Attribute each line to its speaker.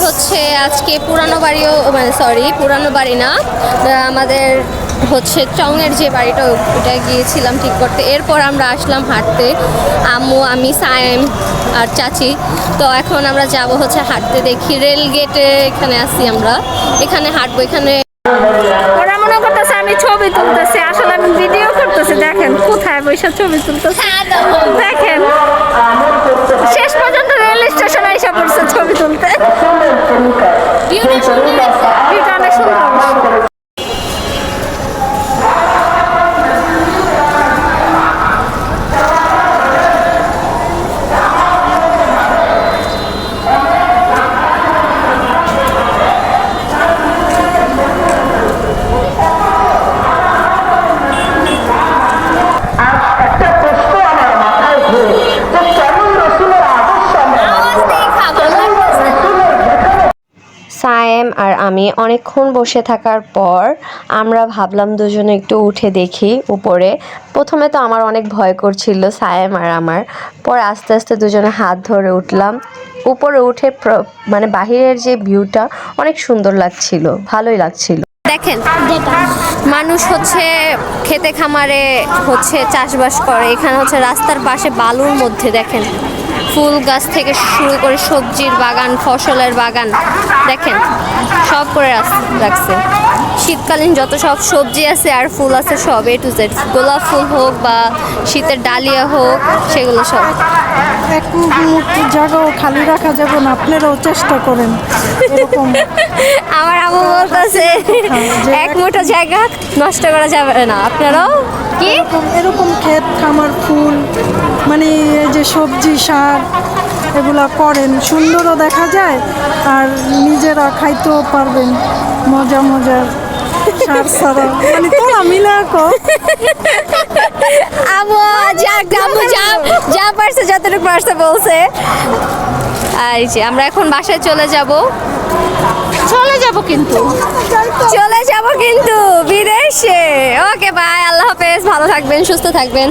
Speaker 1: হচ্ছে আজকে পুরানো বাড়িও মানে সরি পুরানো বাড়ি না, আমাদের হচ্ছে চংয়ের যে বাড়িটা ওটা গিয়েছিলাম ঠিক করতে। এরপর আমরা আসলাম হাঁটতে, আম্মু আমি সায়েম আর চাচি। তো এখন আমরা যাব হচ্ছে হাঁটতে, দেখি রেল গেটে এখানে আসি আমরা, এখানে হাঁটবো। এখানে
Speaker 2: ওরা মনে করতেছে আমি ছবি তুলতেছি, আসলে আমি ভিডিও করতেছি। দেখেন কোথায় বসে ছবি তুলতেছে, দেখেন শেষ পর্যন্ত রেল স্টেশনে এসে পড়ছে ছবি তুলতে। ভিউটা অনেক সুন্দর অবশ্য।
Speaker 3: সায়েম আর আমি অনেকক্ষণ বসে থাকার পর আমরা ভাবলাম দুজনে একটু উঠে দেখি উপরে। প্রথমে তো আমার অনেক ভয় করছিল সায়েম আর আমার, পরে আস্তে আস্তে দুজনে হাত ধরে উঠলাম। উপরে উঠে মানে বাহিরের যে ভিউটা অনেক সুন্দর লাগছিল, ভালোই লাগছিল।
Speaker 1: দেখেন মানুষ হচ্ছে খেতে খামারে হচ্ছে চাষবাস করে, এখানে হচ্ছে রাস্তার পাশে বালুর মধ্যে দেখেন ফুল গাছ থেকে শুরু করে সবজির বাগান, ফসলের বাগান দেখেন সব করে রাখছে। শীতকালীন যত সব সবজি আছে আর ফুল আছে সব A to Z, গোলাপ ফুল হোক বা শীতের ডালিয়া হোক সেগুলো সব।
Speaker 4: এক মুহূর্তের জায়গাও খালি রাখা যাবে না, আপনারাও চেষ্টা করেন এরকম।
Speaker 1: আমার আম্মু বলতেছে এক মুঠো জায়গা নষ্ট করা যাবে না, আপনারাও কি
Speaker 4: এরকম ক্ষেত খামার ফুল মানে এই যে সবজি সার এগুলা করেন, সুন্দরও দেখা যায় আর নিজেরা খাইতেও পারবেন মজা মজার সার ছাড়া, মানে তোরা মিলা
Speaker 1: আম্মু যা পারছে যতটুকু পারছে বলছে। এই যে আমরা এখন বাসায় চলে যাব কিন্তু বিদেশে। ওকে বাই, আল্লাহ হাফেজ, ভালো থাকবেন, সুস্থ থাকবেন।